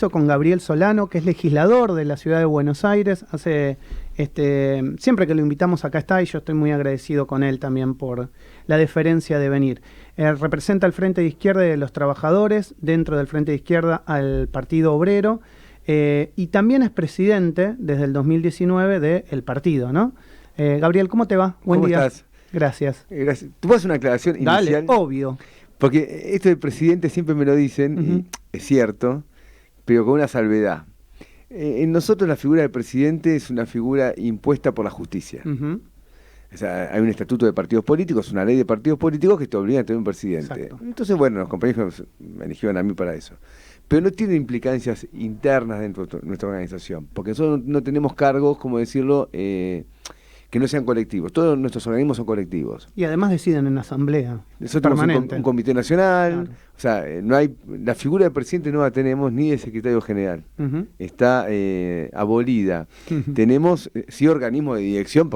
piso con Gabriel Solano, que es legislador de la ciudad de Buenos Aires. Siempre que lo invitamos acá está, y yo estoy muy agradecido con él también por la deferencia de venir. Representa al Frente de Izquierda de los Trabajadores, dentro del Frente de Izquierda al Partido Obrero, y también es presidente desde el 2019 del partido, ¿no? Gabriel, ¿cómo te va? Buen día. ¿Cómo estás? Gracias. Gracias. ¿Tú vas a una aclaración inicial? Dale, obvio. Porque esto del presidente siempre me lo dicen, y es cierto, pero con una salvedad. En nosotros la figura del presidente es una figura impuesta por la justicia. O sea, hay un estatuto de partidos políticos, una ley de partidos políticos que te obliga a tener un presidente. Exacto. Entonces, bueno, los compañeros me eligieron a mí para eso. Pero no tiene implicancias internas dentro de nuestra organización, porque nosotros no tenemos cargos, como decirlo, que no sean colectivos. Todos nuestros organismos son colectivos. Y además deciden en asamblea nosotros permanente. Tenemos un comité nacional, Claro. O sea, no hay, la figura del presidente no la tenemos ni de secretario general. Está abolida. Tenemos, sí, organismos de dirección,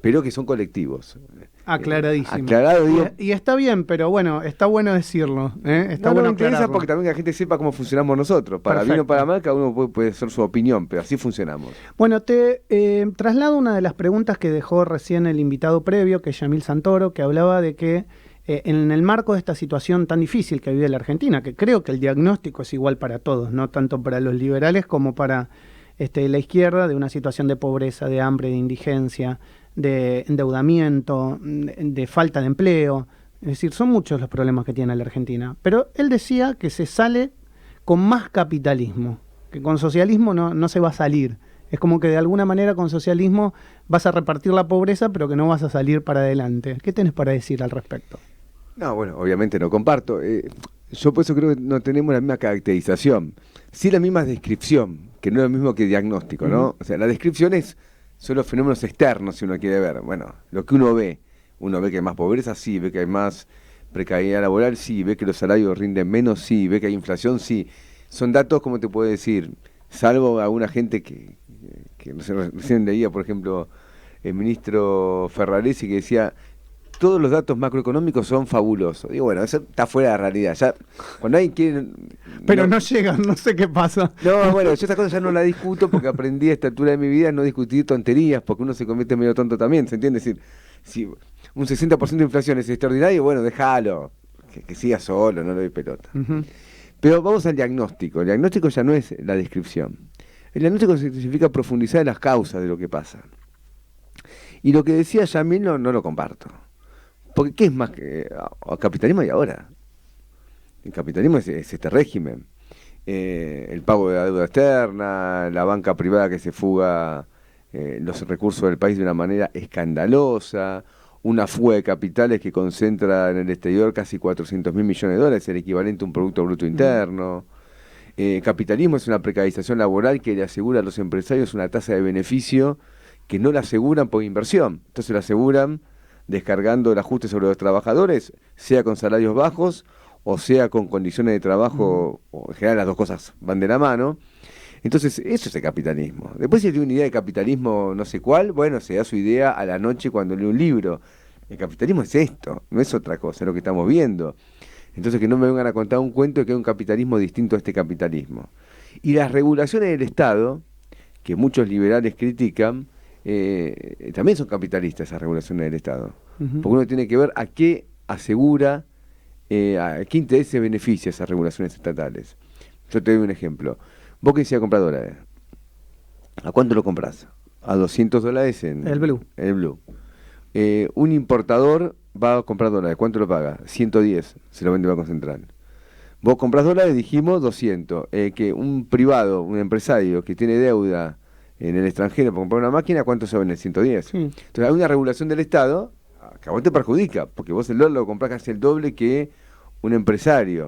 pero que son colectivos. Aclaradísimo. Aclarado, digo. Y está bien, pero bueno, está bueno decirlo. Está No, bueno me interesa aclararlo. porque también que la gente sepa cómo funcionamos nosotros. Para bien o para mal, cada uno puede hacer su opinión, pero así funcionamos. Bueno, te traslado una de las preguntas que dejó recién el invitado previo, que es Yamil Santoro, que hablaba de que en el marco de esta situación tan difícil que vive la Argentina, que creo que el diagnóstico es igual para todos, no tanto para los liberales como para la izquierda, de una situación de pobreza, de hambre, de indigencia, de endeudamiento, de falta de empleo. Es decir, son muchos los problemas que tiene la Argentina. Pero él decía que se sale con más capitalismo, que con socialismo no se va a salir. Es como que de alguna manera con socialismo vas a repartir la pobreza, pero que no vas a salir para adelante. ¿Qué tenés para decir al respecto? No, bueno, obviamente no comparto. Yo por eso creo que no tenemos la misma caracterización. Sí la misma descripción, que no es lo mismo que diagnóstico, ¿no? O sea, la descripción son los fenómenos externos, si uno quiere ver. Bueno, lo que uno ve que hay más pobreza, sí, ve que hay más precariedad laboral, sí, ve que los salarios rinden menos, sí, ve que hay inflación, sí. Son datos, como te puedo decir, salvo alguna gente que no sé, recién leía, por ejemplo, el ministro Ferraresi, que decía, todos los datos macroeconómicos son fabulosos. Digo, bueno, eso está fuera de la realidad. Ya, cuando alguien quiere... Pero no llegan, no sé qué pasa. No, bueno, yo esa cosa ya no la discuto porque aprendí a esta altura de mi vida no discutir tonterías, porque uno se convierte medio tonto también, ¿se entiende? Es decir, si un 60% de inflación es extraordinario, bueno, déjalo, que siga solo, no le doy pelota. Pero vamos al diagnóstico. El diagnóstico ya no es la descripción. El diagnóstico significa profundizar en las causas de lo que pasa. Y lo que decía Yamil no lo comparto. Porque ¿qué es más que capitalismo hay ahora? El capitalismo es este régimen. El pago de la deuda externa, la banca privada que se fuga los recursos del país de una manera escandalosa, una fuga de capitales que concentra en el exterior casi 400.000 millones de dólares, el equivalente a un Producto Bruto Interno. Capitalismo es una precarización laboral que le asegura a los empresarios una tasa de beneficio que no la aseguran por inversión. Entonces la aseguran descargando el ajuste sobre los trabajadores, sea con salarios bajos o sea con condiciones de trabajo, o en general las dos cosas van de la mano. Entonces eso es el capitalismo. Después si tiene una idea de capitalismo no sé cuál, bueno, se da su idea a la noche cuando lee un libro. El capitalismo es esto, no es otra cosa, es lo que estamos viendo. Entonces que no me vengan a contar un cuento de que hay un capitalismo distinto a este capitalismo. Y las regulaciones del Estado, que muchos liberales critican, también son capitalistas esas regulaciones del Estado. Porque uno tiene que ver a qué asegura, a qué interés se beneficia esas regulaciones estatales. Yo te doy un ejemplo. Vos que decías comprar dólares, ¿a cuánto lo compras? A $200 en el Blue. Un importador va a comprar dólares, ¿cuánto lo paga? 110, se lo vende el Banco Central. Vos compras dólares, dijimos 200. Que un privado, un empresario que tiene deuda en el extranjero para comprar una máquina, ¿cuánto se vende? 110. Sí. Entonces hay una regulación del Estado que a vos te perjudica, porque vos el dólar lo comprás casi el doble que un empresario.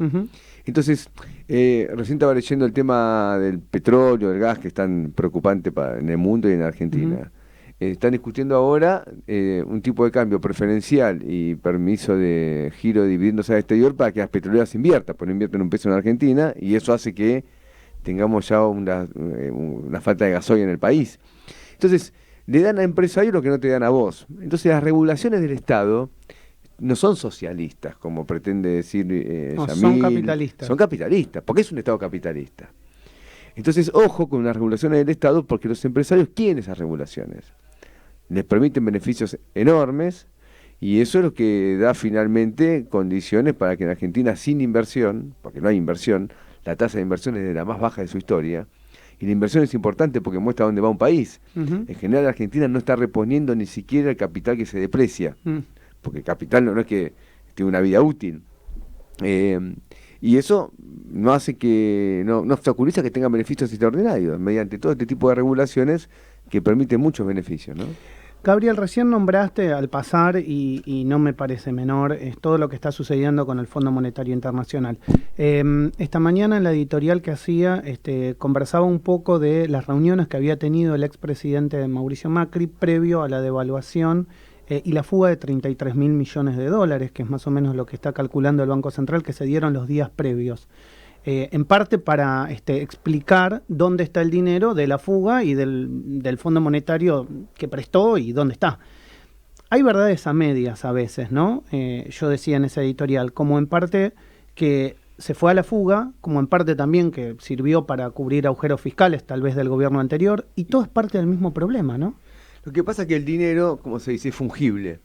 Entonces, recién estaba leyendo el tema del petróleo, del gas, que es tan preocupante en el mundo y en Argentina. Están discutiendo ahora un tipo de cambio preferencial y permiso de giro de dividendos al exterior para que las petroleras inviertan, porque no invierten un peso en Argentina, y eso hace que tengamos ya una falta de gasoil en el país. Entonces, le dan a empresarios lo que no te dan a vos. Entonces, las regulaciones del Estado no son socialistas, como pretende decir no, Yamil. son capitalistas. Son capitalistas, porque es un Estado capitalista. Entonces, ojo con las regulaciones del Estado, porque los empresarios quieren esas regulaciones. Les permiten beneficios enormes, y eso es lo que da finalmente condiciones para que en Argentina, sin inversión, porque no hay inversión, la tasa de inversión es de la más baja de su historia, y la inversión es importante porque muestra dónde va un país. En general, Argentina no está reponiendo ni siquiera el capital que se deprecia, porque el capital no es que tiene una vida útil. Y eso no hace que, no obstaculiza que tengan beneficios extraordinarios, mediante todo este tipo de regulaciones que permiten muchos beneficios, ¿no? Gabriel, recién nombraste al pasar, y no me parece menor, es todo lo que está sucediendo con el Fondo Monetario Internacional. Esta mañana en la editorial que hacía, conversaba un poco de las reuniones que había tenido el expresidente Mauricio Macri previo a la devaluación y la fuga de 33.000 millones de dólares, que es más o menos lo que está calculando el Banco Central, que se dieron los días previos. En parte para explicar dónde está el dinero de la fuga y del Fondo Monetario que prestó y dónde está. Hay verdades a medias a veces, ¿no? Yo decía en esa editorial, como en parte que se fue a la fuga, como en parte también que sirvió para cubrir agujeros fiscales, tal vez del gobierno anterior, y todo es parte del mismo problema, ¿no? Lo que pasa es que el dinero, como se dice, es fungible.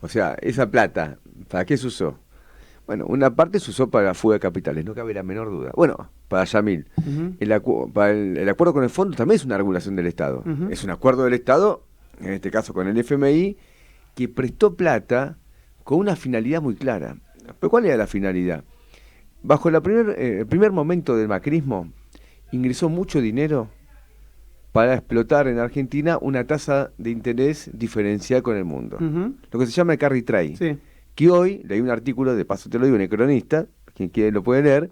O sea, esa plata, ¿para qué se usó? Bueno, una parte se usó para la fuga de capitales, no cabe la menor duda. Bueno, para Yamil, el acuerdo con el fondo también es una regulación del Estado. Es un acuerdo del Estado, en este caso con el FMI, que prestó plata con una finalidad muy clara. ¿Pero cuál era la finalidad? Bajo el primer momento del macrismo, ingresó mucho dinero para explotar en Argentina una tasa de interés diferencial con el mundo. Lo que se llama el carry trade. Sí. Que hoy, leí un artículo, de paso te lo digo, en El Cronista, quien quiere lo puede leer,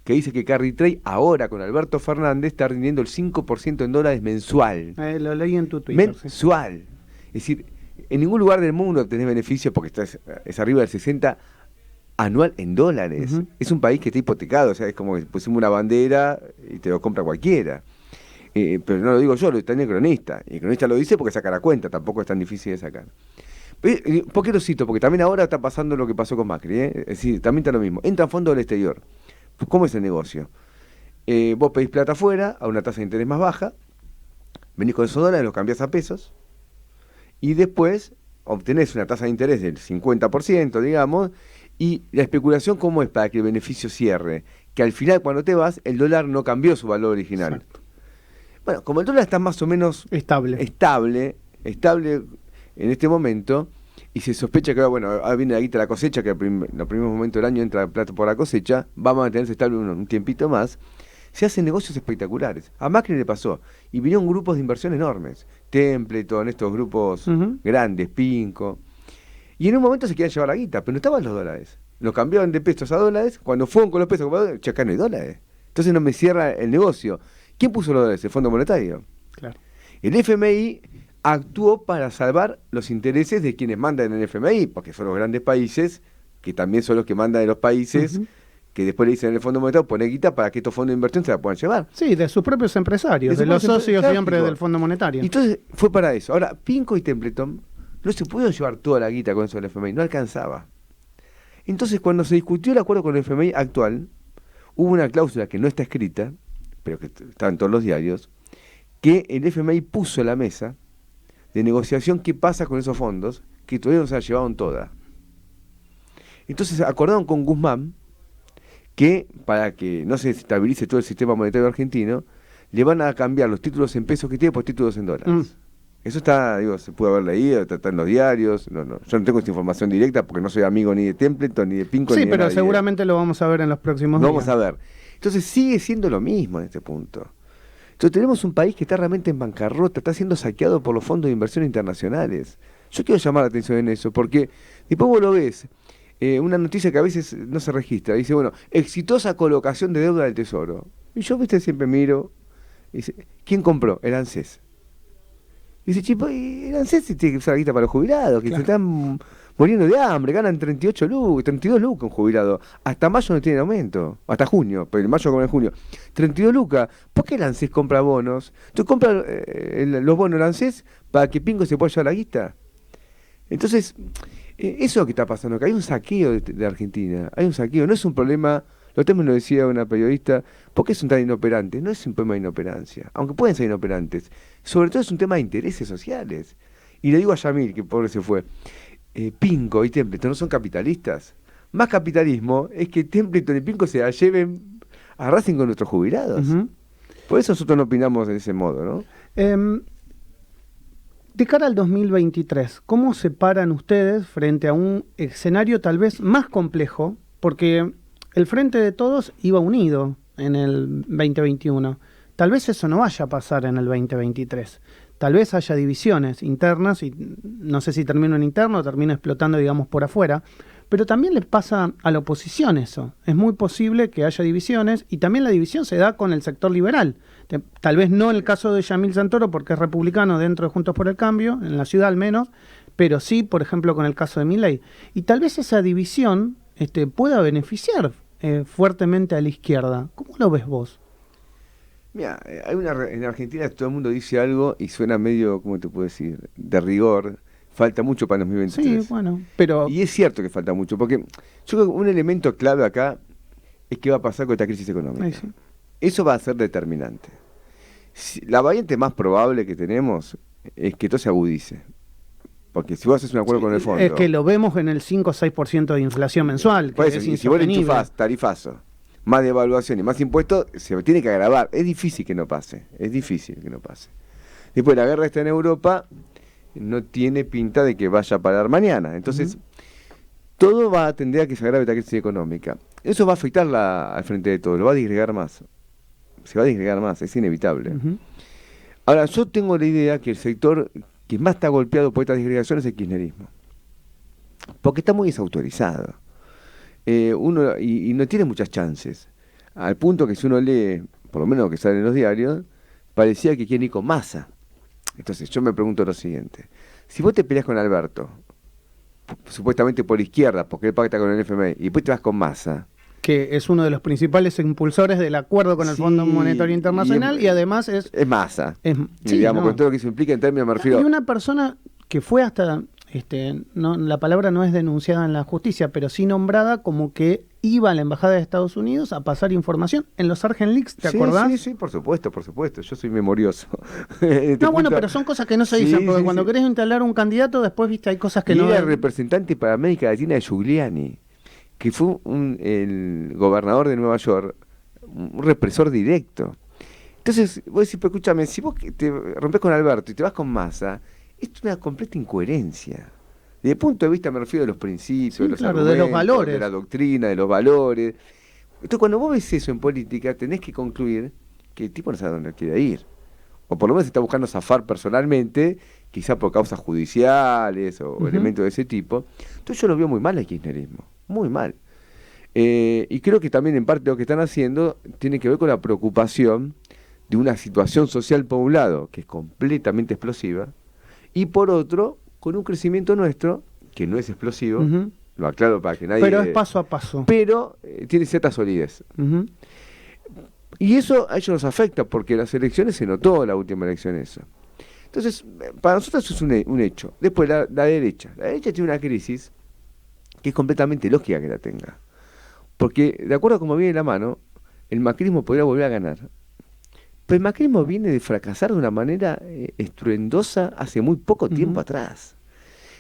que dice que carry trade ahora con Alberto Fernández está rindiendo el 5% en dólares mensual. Lo leí en tu Twitter. Mensual. Sí. Es decir, en ningún lugar del mundo tenés beneficios porque es arriba del 60 anual en dólares. Es un país que está hipotecado, o sea, es como que pusimos una bandera y te lo compra cualquiera. Pero no lo digo yo, lo está en El Cronista. Y El Cronista lo dice porque saca la cuenta, tampoco es tan difícil de sacar. ¿Por qué lo cito? Porque también ahora está pasando lo que pasó con Macri, ¿eh? Es decir, también está lo mismo. Entra fondos del exterior. ¿Cómo es el negocio? Vos pedís plata afuera a una tasa de interés más baja, venís con esos dólares, los cambiás a pesos, y después obtenés una tasa de interés del 50%, digamos, y la especulación, ¿cómo es para que el beneficio cierre? Que al final, cuando te vas, el dólar no cambió su valor original. Exacto. Bueno, como el dólar está más o menos estable en este momento, y se sospecha que ahora viene la guita de la cosecha, que en los primeros momentos del año entra plata por la cosecha, vamos a mantenerse estable un tiempito más, se hacen negocios espectaculares. A Macri le pasó, y vinieron grupos de inversión enormes, Templeton, estos grupos grandes, Pinco, y en un momento se querían llevar la guita, pero no estaban los dólares. Los cambiaban de pesos a dólares, cuando fueron con los pesos, acá no hay dólares. Entonces no me cierra el negocio. ¿Quién puso los dólares? El Fondo Monetario. Claro. El FMI actuó para salvar los intereses de quienes mandan en el FMI, porque son los grandes países, que también son los que mandan en los países, que después le dicen en el Fondo Monetario, poner guita para que estos fondos de inversión se la puedan llevar. Sí, de sus propios empresarios, de los socios siempre del Fondo Monetario. Entonces fue para eso. Ahora, Pinco y Templeton no se pudieron llevar toda la guita con eso del FMI, no alcanzaba. Entonces, cuando se discutió el acuerdo con el FMI actual, hubo una cláusula que no está escrita, pero que está en todos los diarios, que el FMI puso en la mesa de negociación qué pasa con esos fondos, que todavía no se la llevaron toda. Entonces acordaron con Guzmán que, para que no se estabilice todo el sistema monetario argentino, le van a cambiar los títulos en pesos que tiene por títulos en dólares. Eso está, se puede haber leído, está en los diarios. Yo no tengo esta información directa porque no soy amigo ni de Templeton, ni de Pinco, ni de nadie. Sí, pero seguramente lo vamos a ver en los próximos días. Lo vamos a ver. Entonces sigue siendo lo mismo en este punto. Entonces tenemos un país que está realmente en bancarrota, está siendo saqueado por los fondos de inversión internacionales. Yo quiero llamar la atención en eso, porque después vos lo ves, una noticia que a veces no se registra, dice, exitosa colocación de deuda del Tesoro. Y yo, siempre miro, y dice, ¿quién compró? El ANSES. Y dice, chico, el ANSES tiene que usar la guita para los jubilados, que se están muriendo de hambre, ganan 32 lucas un jubilado. Hasta mayo no tienen aumento, hasta junio, pero en mayo como en junio. 32 lucas, ¿por qué el ANSES compra bonos? Entonces compra los bonos del ANSES para que Pingo se pueda llevar la guita. Entonces, eso es lo que está pasando, que hay un saqueo de Argentina, hay un saqueo, no es un problema Lo mismo lo decía una periodista, ¿por qué son tan inoperantes? No es un tema de inoperancia, aunque pueden ser inoperantes. Sobre todo es un tema de intereses sociales. Y le digo a Yamil, que pobre se fue, Pinco y Templeton no son capitalistas. Más capitalismo es que Templeton y Pinco se la lleven a Racing con nuestros jubilados. Por eso nosotros no opinamos de ese modo, ¿no? De cara al 2023, ¿cómo se paran ustedes frente a un escenario tal vez más complejo? Porque el Frente de Todos iba unido en el 2021. Tal vez eso no vaya a pasar en el 2023. Tal vez haya divisiones internas y no sé si termino en interno o termino explotando, digamos, por afuera. Pero también le pasa a la oposición eso. Es muy posible que haya divisiones y también la división se da con el sector liberal. Tal vez no en el caso de Yamil Santoro porque es republicano dentro de Juntos por el Cambio, en la ciudad al menos, pero sí, por ejemplo, con el caso de Milei. Y tal vez esa división pueda beneficiar fuertemente a la izquierda. ¿Cómo lo ves vos? Mira, en Argentina todo el mundo dice algo y suena medio, ¿cómo te puedo decir?, de rigor. Falta mucho para el 2023. Sí, bueno, pero... Y es cierto que falta mucho, porque yo creo que un elemento clave acá es qué va a pasar con esta crisis económica. Sí. Eso va a ser determinante. La variante más probable que tenemos es que todo se agudice. Porque si vos haces un acuerdo con el fondo... Es que lo vemos en el 5 o 6% de inflación mensual, que es y si vos le enchufás tarifazo, más devaluación y más impuestos, se tiene que agravar. Es difícil que no pase. Después la guerra está en Europa... no tiene pinta de que vaya a parar mañana. Entonces, todo va a tender a que se agrave esta crisis económica. Eso va a afectar al Frente de Todos, lo va a disgregar más. Se va a disgregar más, es inevitable. Ahora, yo tengo la idea que el sector que más está golpeado por esta disgregación es el kirchnerismo. Porque está muy desautorizado. Y no tiene muchas chances. Al punto que si uno lee, por lo menos lo que sale en los diarios, parecía que quiere ir con Massa. Entonces yo me pregunto lo siguiente, si vos te peleas con Alberto, supuestamente por izquierda, porque él pacta con el FMI, y después te vas con Massa, que es uno de los principales impulsores del acuerdo con el Fondo Monetario Internacional y además es Massa, sí, digamos, con todo lo que eso implica en términos me refiero. Y una persona que fue hasta, no, la palabra no es denunciada en la justicia, pero sí nombrada como que iba a la Embajada de Estados Unidos a pasar información en los Argent Leaks, ¿te acordás? Sí, por supuesto, yo soy memorioso. Bueno, pero son cosas que no se dicen, porque cuando querés instalar un candidato, después, viste, hay cosas que no... Era el representante para América Latina de Giuliani, que fue el gobernador de Nueva York, un represor directo. Entonces, vos decís, pero escúchame, si vos te rompés con Alberto y te vas con Massa, esto es una completa incoherencia. Desde el punto de vista, me refiero, de los principios, de los argumentos, de los valores, de la doctrina, de los valores. Entonces, cuando vos ves eso en política, tenés que concluir que el tipo no sabe dónde quiere ir. O por lo menos está buscando zafar personalmente, quizá por causas judiciales o elementos de ese tipo. Entonces yo lo veo muy mal el kirchnerismo, muy mal. Y creo que también en parte lo que están haciendo tiene que ver con la preocupación de una situación social por un lado, que es completamente explosiva, y por otro, con un crecimiento nuestro, que no es explosivo, lo aclaro para que nadie... Pero es paso a paso. Pero tiene cierta solidez. Y eso a ellos nos afecta, porque las elecciones se notó, la última elección eso. Entonces, para nosotros es un hecho. Después, la derecha. La derecha tiene una crisis que es completamente lógica que la tenga. Porque, de acuerdo a cómo viene la mano, el macrismo podría volver a ganar. Pero el macrismo viene de fracasar de una manera estruendosa hace muy poco tiempo atrás.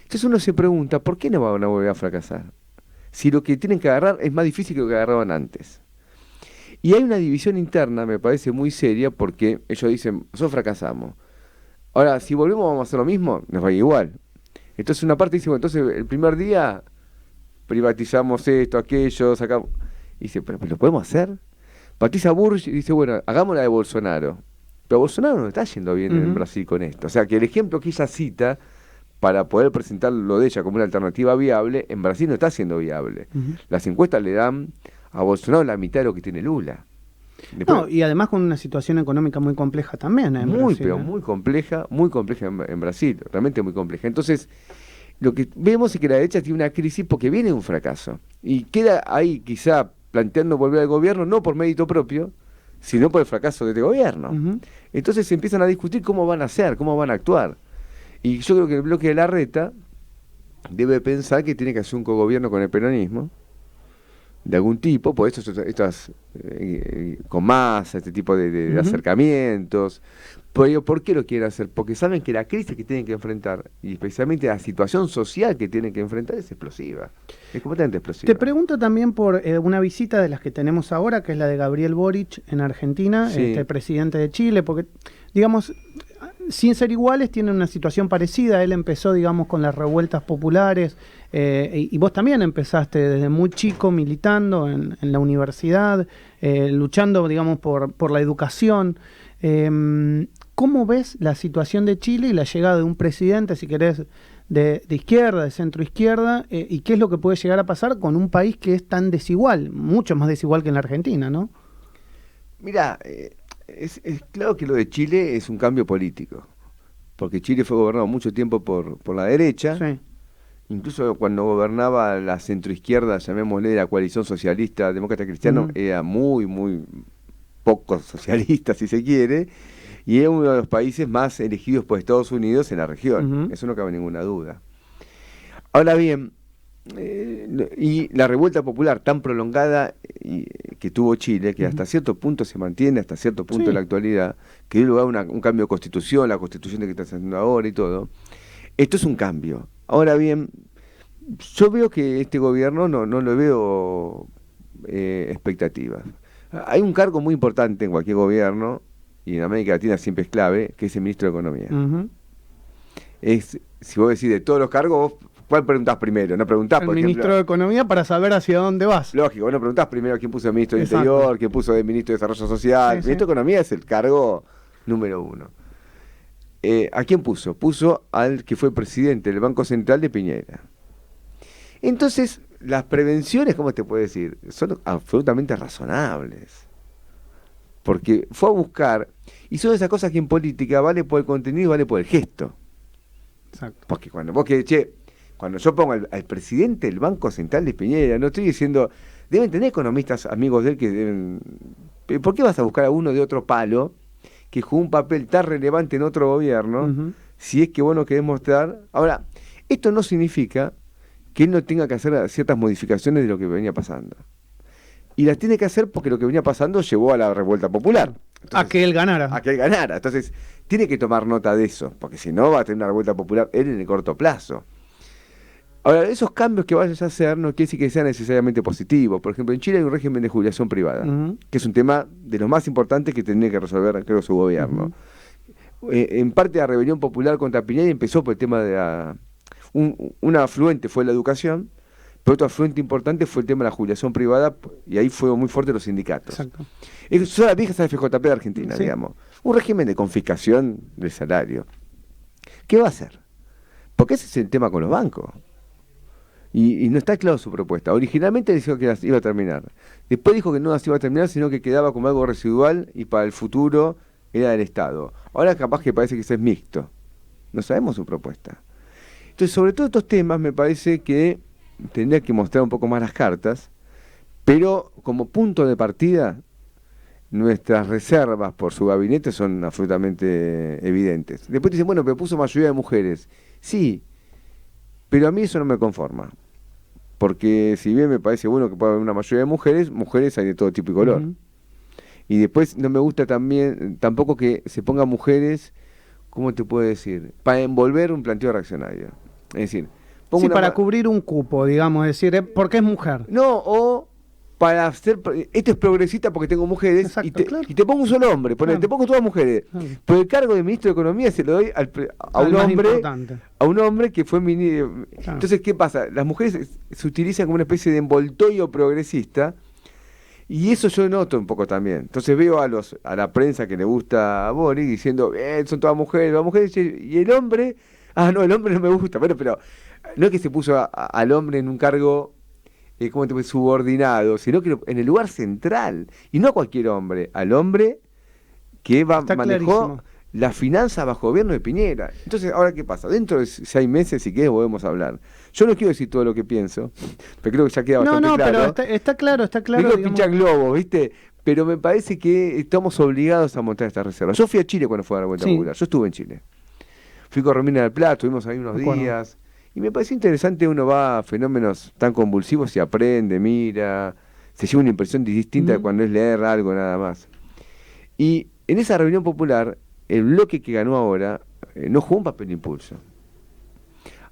Entonces uno se pregunta, ¿por qué no van a volver a fracasar? Si lo que tienen que agarrar es más difícil que lo que agarraban antes. Y hay una división interna, me parece muy seria, porque ellos dicen, nosotros fracasamos. Ahora, si volvemos vamos a hacer lo mismo, nos va a ir igual. Entonces una parte dice, bueno, entonces el primer día privatizamos esto, aquello, sacamos... Y dice, pero ¿lo podemos hacer? Patricia Burrich dice, bueno, hagamos la de Bolsonaro. Pero Bolsonaro no está yendo bien en Brasil con esto. O sea, que el ejemplo que ella cita para poder presentar lo de ella como una alternativa viable, en Brasil no está siendo viable. Las encuestas le dan a Bolsonaro la mitad de lo que tiene Lula. Después, no, y además con una situación económica muy compleja también en Brasil. Pero muy compleja en Brasil, realmente muy compleja. Entonces, lo que vemos es que la derecha tiene una crisis porque viene de un fracaso. Y queda ahí quizá planteando volver al gobierno, no por mérito propio, sino por el fracaso de este gobierno. Entonces se empiezan a discutir cómo van a hacer, cómo van a actuar. Y yo creo que el bloque de Larreta debe pensar que tiene que hacer un cogobierno con el peronismo, de algún tipo, por eso estas con masa, este tipo de acercamientos. Pero ¿por qué lo quieren hacer? Porque saben que la crisis que tienen que enfrentar, y especialmente la situación social que tienen que enfrentar, es explosiva. Es completamente explosiva. Te pregunto también por una visita de las que tenemos ahora, que es la de Gabriel Boric en Argentina, Sí. presidente de Chile, porque, digamos, sin ser iguales, tienen una situación parecida. Él empezó, digamos, con las revueltas populares, y vos también empezaste desde muy chico militando en la universidad, luchando, digamos, por la educación. ¿Cómo ves la situación de Chile y la llegada de un presidente, si querés, de izquierda, de centro izquierda, y qué es lo que puede llegar a pasar con un país que es tan desigual, mucho más desigual que en la Argentina, ¿no? Mira, es claro que lo de Chile es un cambio político, porque Chile fue gobernado mucho tiempo por la derecha. Sí. Incluso cuando gobernaba la centroizquierda, llamémosle la coalición socialista, demócrata cristiano, era muy, muy poco socialista, si se quiere, y es uno de los países más elegidos por Estados Unidos en la región. Eso no cabe ninguna duda. Ahora bien, y la revuelta popular tan prolongada que tuvo Chile, que hasta cierto punto se mantiene, hasta cierto punto en la actualidad, que dio lugar a un cambio de constitución, la constitución de que está haciendo ahora y todo. Esto es un cambio. Ahora bien, yo veo que este gobierno no le veo expectativas. Hay un cargo muy importante en cualquier gobierno, y en América Latina siempre es clave, que es el ministro de Economía. Si vos decís de todos los cargos, ¿cuál preguntás primero? No preguntás, el por ejemplo, ministro de Economía, para saber hacia dónde vas. Lógico, vos no preguntás primero quién puso el ministro de Exacto. Interior, quién puso el ministro de Desarrollo Social. Sí, El ministro de Economía es el cargo número uno. ¿A quién puso? Puso al que fue presidente del Banco Central de Piñera. Entonces, las prevenciones, ¿cómo te puedo decir? Son absolutamente razonables. Porque fue a buscar, y son esas cosas que en política vale por el contenido y vale por el gesto. Exacto. Porque cuando vos querés, cuando yo pongo al presidente del Banco Central de Piñera, no estoy diciendo, deben tener economistas amigos de él que deben... ¿Por qué vas a buscar a uno de otro palo que jugó un papel tan relevante en otro gobierno, si es que vos no querés mostrar? Ahora, esto no significa que él no tenga que hacer ciertas modificaciones de lo que venía pasando. Y las tiene que hacer porque lo que venía pasando llevó a la revuelta popular. Entonces, a que él ganara. A que él ganara. Entonces, tiene que tomar nota de eso, porque si no va a tener una revuelta popular él en el corto plazo. Ahora, esos cambios que vayas a hacer no quiere decir que sean necesariamente positivos. Por ejemplo, en Chile hay un régimen de jubilación privada, que es un tema de los más importantes que tendría que resolver, creo, su gobierno. En parte la rebelión popular contra Piñera empezó por el tema de un afluente fue la educación, pero otro afluente importante fue el tema de la jubilación privada, y ahí fue muy fuerte los sindicatos. Exacto. Son las viejas FJP de Argentina, Sí. digamos. Un régimen de confiscación del salario. ¿Qué va a hacer? Porque ese es el tema con los bancos. Y no está claro su propuesta. Originalmente dijo que las iba a terminar. Después dijo que no las iba a terminar, sino que quedaba como algo residual y para el futuro era del Estado. Ahora capaz que parece que eso es mixto. No sabemos su propuesta. Entonces, sobre todo estos temas, me parece que tendría que mostrar un poco más las cartas, pero como punto de partida, nuestras reservas por su gabinete son absolutamente evidentes. Después dicen, bueno, pero puso mayoría de mujeres. Sí, pero a mí eso no me conforma. Porque si bien me parece bueno que pueda haber una mayoría de mujeres hay de todo tipo y color. Y después no me gusta tampoco que se pongan mujeres, ¿cómo te puedo decir? Para envolver un planteo reaccionario. Es decir, Sí, para cubrir un cupo, digamos, decir, porque es mujer. No, o para hacer... Esto es progresista porque tengo mujeres. Exacto, claro. Y te pongo un solo hombre, Claro. te pongo todas mujeres. Claro. Pero el cargo de ministro de Economía se lo doy a un hombre que fue ministro. Claro. Entonces, ¿qué pasa? Las mujeres se utilizan como una especie de envoltorio progresista, y eso yo noto un poco también. Entonces veo a la prensa que le gusta a Boric diciendo, son todas mujeres, y el hombre, no, el hombre no me gusta, pero no es que se puso al hombre en un cargo ¿cómo te puede? Subordinado, sino que en el lugar central, y no a cualquier hombre, al hombre que Está manejó clarísimo. la finanza bajo gobierno de Piñera. Entonces, ¿ahora qué pasa? Dentro de 6 meses, si querés, volvemos a hablar. Yo no quiero decir todo lo que pienso, pero creo que ya queda bastante claro. Pero está claro, Digo, digamos. pinchar globos, ¿viste? Pero me parece que estamos obligados a montar estas reservas. Yo fui a Chile cuando fue a la Vuelta Popular. Yo estuve en Chile. Fui con Romina del Plata, estuvimos ahí unos días. Y me pareció interesante, uno va a fenómenos tan convulsivos y aprende, mira. se lleva una impresión distinta de cuando es leer algo nada más. Y en esa reunión popular, el bloque que ganó ahora no jugó un papel de impulso.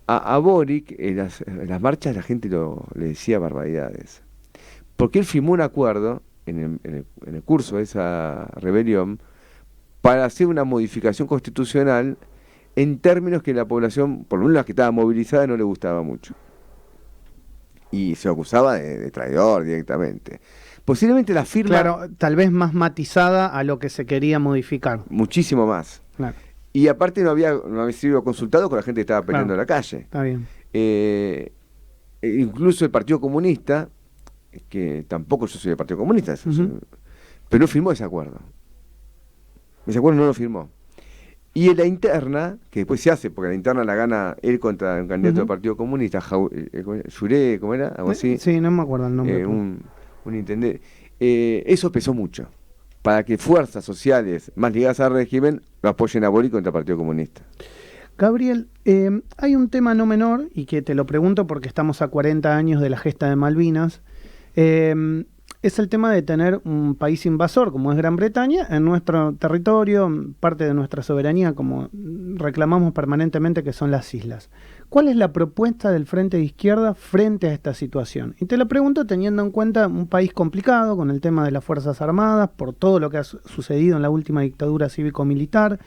A Boric, en las marchas la gente le decía barbaridades. Porque él firmó un acuerdo en el curso de esa rebelión para hacer una modificación constitucional en términos que la población, por lo menos la que estaba movilizada, no le gustaba mucho. Y se acusaba de traidor directamente. Posiblemente la firma... Claro, tal vez más matizada a lo que se quería modificar. Muchísimo más. Claro. Y aparte no había sido consultado con la gente que estaba peleando en la calle. Está bien. Incluso el Partido Comunista, que tampoco yo soy del Partido Comunista, pero no firmó ese acuerdo. Ese acuerdo no lo firmó. Y en la interna, que después se hace, porque la interna la gana él contra un candidato del Partido Comunista, Juré, ¿cómo era? Algo así. Sí, no me acuerdo el nombre. Un intendente. Eso pesó mucho, para que fuerzas sociales más ligadas al régimen lo apoyen a Boric contra el Partido Comunista. Gabriel, hay un tema no menor, y que te lo pregunto porque estamos a 40 años de la gesta de Malvinas. Es el tema de tener un país invasor como es Gran Bretaña en nuestro territorio, parte de nuestra soberanía, como reclamamos permanentemente, que son las islas. ¿Cuál es la propuesta del Frente de Izquierda frente a esta situación? Y te lo pregunto teniendo en cuenta un país complicado con el tema de las Fuerzas Armadas, por todo lo que ha sucedido en la última dictadura cívico-militar,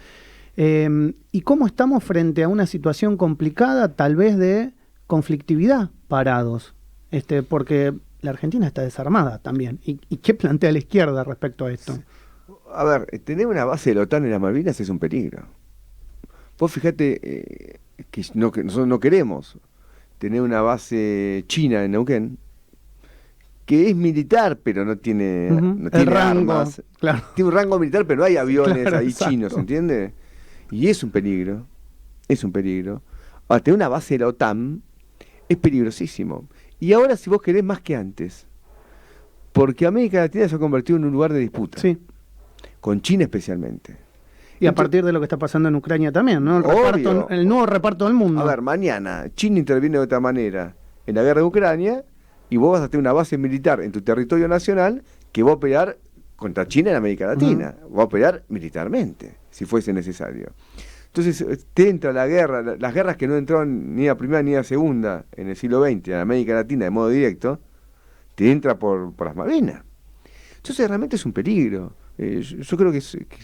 y cómo estamos frente a una situación complicada, tal vez de conflictividad parados, porque la Argentina está desarmada también. ¿Y qué plantea la izquierda respecto a esto? A ver, tener una base de la OTAN en las Malvinas es un peligro. Vos fíjate que nosotros no queremos tener una base china en Neuquén, que es militar, pero no tiene, no tiene rango, armas. Claro. Tiene un rango militar, pero no hay aviones claro, ahí exacto. chinos, ¿entiendes? Y es un peligro. Es un peligro. Ahora, tener una base de la OTAN es peligrosísimo. Y ahora, si vos querés, más que antes. Porque América Latina se ha convertido en un lugar de disputa. Sí. Con China especialmente. Y a partir de lo que está pasando en Ucrania también, ¿no? El nuevo reparto del mundo. A ver, mañana China interviene de otra manera en la guerra de Ucrania y vos vas a tener una base militar en tu territorio nacional que va a operar contra China en América Latina. Va a operar militarmente, si fuese necesario. Entonces te entra la guerra, las guerras que no entraron ni a primera ni a segunda en el siglo XX en América Latina de modo directo, te entra por las Malvinas. Entonces realmente es un peligro. Yo creo que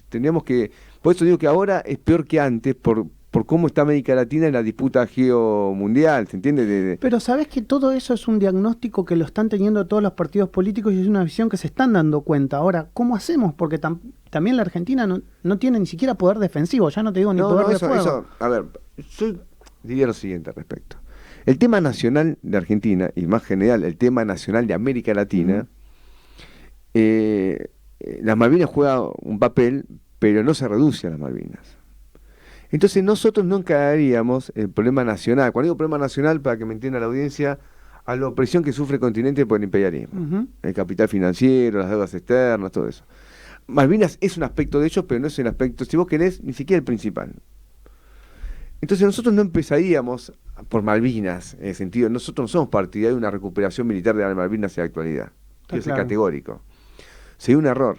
tendríamos que... Por eso digo que ahora es peor que antes por cómo está América Latina en la disputa geomundial, ¿se entiende? Pero sabés que todo eso es un diagnóstico que lo están teniendo todos los partidos políticos y es una visión que se están dando cuenta. Ahora, ¿cómo hacemos? Porque también la Argentina no tiene ni siquiera poder defensivo, ya no te digo ni poder de fuego. A ver, yo diría lo siguiente al respecto. El tema nacional de Argentina, y más general, el tema nacional de América Latina, las Malvinas juega un papel, pero no se reduce a las Malvinas. Entonces nosotros no encararíamos el problema nacional. Cuando digo problema nacional, para que me entienda la audiencia, a la opresión que sufre el continente por el imperialismo. El capital financiero, las deudas externas, todo eso. Malvinas es un aspecto de ellos, pero no es el aspecto, si vos querés, ni siquiera el principal. Entonces nosotros no empezaríamos por Malvinas, en el sentido, nosotros no somos partidarios de una recuperación militar de las Malvinas en la actualidad. Quiero ser categórico. Sería un error.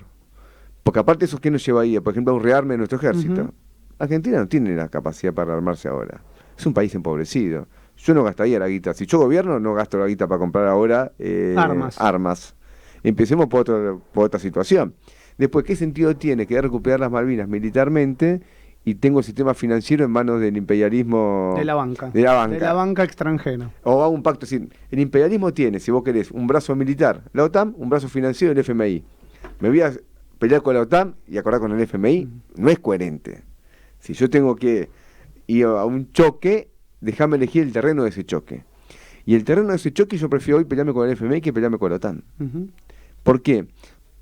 Porque aparte eso, ¿qué nos llevaría? Por ejemplo, a un rearme de nuestro ejército. Argentina no tiene la capacidad para armarse ahora. Es un país empobrecido. Yo no gastaría la guita. Si yo gobierno, no gasto la guita para comprar ahora armas. Empecemos por otra situación. Después, ¿qué sentido tiene querer recuperar las Malvinas militarmente y tengo el sistema financiero en manos del imperialismo... De la banca. De la banca. De la banca extranjera. O hago un pacto. Es decir, el imperialismo tiene, si vos querés, un brazo militar, la OTAN, un brazo financiero, el FMI. Me voy a pelear con la OTAN y acordar con el FMI. No es coherente. Si yo tengo que ir a un choque, déjame elegir el terreno de ese choque. Y el terreno de ese choque yo prefiero hoy pelearme con el FMI que pelearme con la OTAN. ¿Por qué?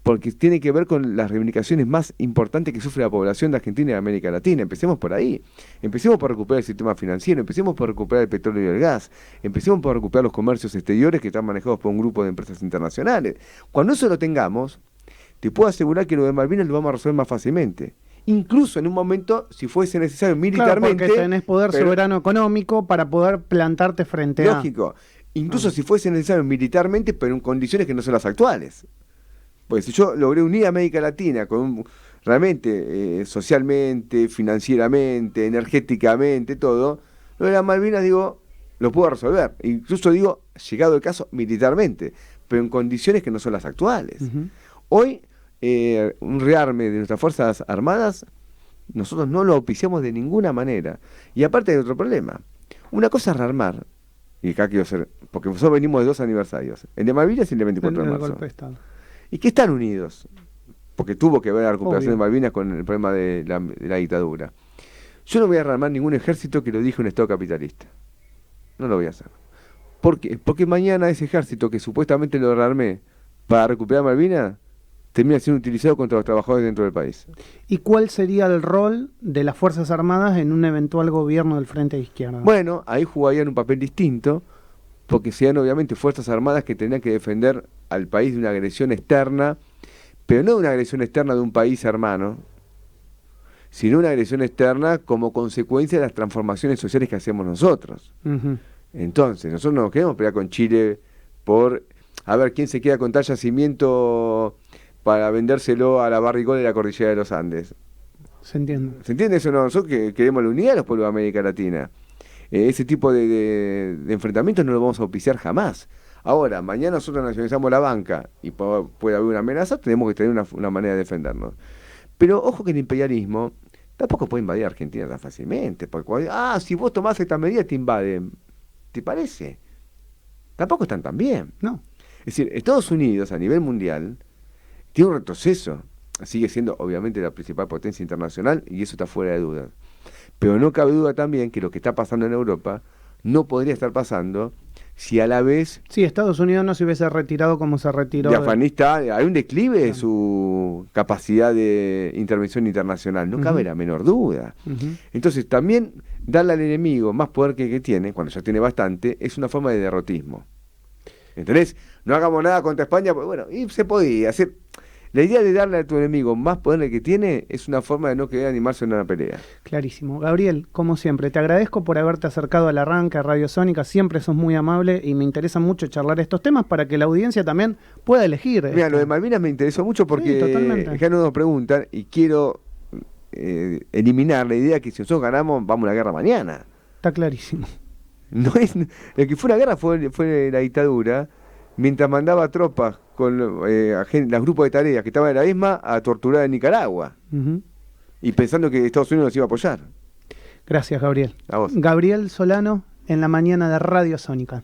Porque tiene que ver con las reivindicaciones más importantes que sufre la población de Argentina y de América Latina. Empecemos por ahí. Empecemos por recuperar el sistema financiero, empecemos por recuperar el petróleo y el gas, empecemos por recuperar los comercios exteriores que están manejados por un grupo de empresas internacionales. Cuando eso lo tengamos, te puedo asegurar que lo de Malvinas lo vamos a resolver más fácilmente. Incluso en un momento, si fuese necesario militarmente... Claro, porque tenés poder soberano económico para poder plantarte frente lógico, incluso si fuese necesario militarmente, pero en condiciones que no son las actuales. Pues si yo logré unir a América Latina realmente socialmente, financieramente, energéticamente, todo, lo de las Malvinas, digo, lo puedo resolver. Incluso digo, llegado el caso, militarmente, pero en condiciones que no son las actuales. Hoy, un rearme de nuestras Fuerzas Armadas, nosotros no lo auspiciamos de ninguna manera. Y aparte hay otro problema. Una cosa es rearmar, y acá quiero ser, porque nosotros venimos de 2 aniversarios, el de Malvinas y el de 24 de marzo. Golpe de Estado. Y que están unidos, porque tuvo que ver la recuperación Obvio. de Malvinas con el problema de la dictadura. Yo no voy a rearmar ningún ejército que lo dije un Estado capitalista. No lo voy a hacer. ¿Por qué? Porque mañana ese ejército que supuestamente lo rearmé para recuperar Malvinas, termina siendo utilizado contra los trabajadores dentro del país. ¿Y cuál sería el rol de las Fuerzas Armadas en un eventual gobierno del Frente de Izquierda? Bueno, ahí jugarían un papel distinto, porque serían obviamente Fuerzas Armadas que tendrían que defender al país de una agresión externa, pero no de una agresión externa de un país hermano, sino una agresión externa como consecuencia de las transformaciones sociales que hacemos nosotros. Entonces, nosotros no nos queremos pelear con Chile por a ver quién se queda con tal yacimiento para vendérselo a la Barrigol de la cordillera de los Andes. Se entiende. ¿Se entiende eso? No, nosotros que queremos la unidad de los pueblos de América Latina. Ese tipo de enfrentamientos no lo vamos a auspiciar jamás. Ahora, mañana nosotros nacionalizamos la banca y puede haber una amenaza, tenemos que tener una manera de defendernos. Pero ojo que el imperialismo tampoco puede invadir Argentina tan fácilmente. Porque, si vos tomás esta medida te invaden. ¿Te parece? Tampoco están tan bien. No. Es decir, Estados Unidos a nivel mundial tiene un retroceso. Sigue siendo obviamente la principal potencia internacional y eso está fuera de duda. Pero no cabe duda también que lo que está pasando en Europa no podría estar pasando si a la vez... Sí, Estados Unidos no se hubiese retirado como se retiró. De Afganistán, hay un declive de su capacidad de intervención internacional, no cabe la menor duda. Entonces también darle al enemigo más poder que tiene, cuando ya tiene bastante, es una forma de derrotismo. ¿Entendés? No hagamos nada contra España, pues bueno, y se podía hacer... La idea de darle a tu enemigo más poder del que tiene es una forma de no querer animarse en una pelea. Clarísimo. Gabriel, como siempre, te agradezco por haberte acercado al arranque a Radio Sónica. Siempre sos muy amable y me interesa mucho charlar estos temas para que la audiencia también pueda elegir. Mira, lo de Malvinas me interesó mucho porque ya nos preguntan y quiero eliminar la idea que si nosotros ganamos, vamos a la guerra mañana. Está clarísimo. No es, lo que fue una guerra fue la dictadura, mientras mandaba tropas con los grupos de tareas que estaban en la ESMA a torturar en Nicaragua. Y pensando que Estados Unidos nos iba a apoyar. Gracias, Gabriel. A vos. Gabriel Solano en la mañana de Radio Sónica.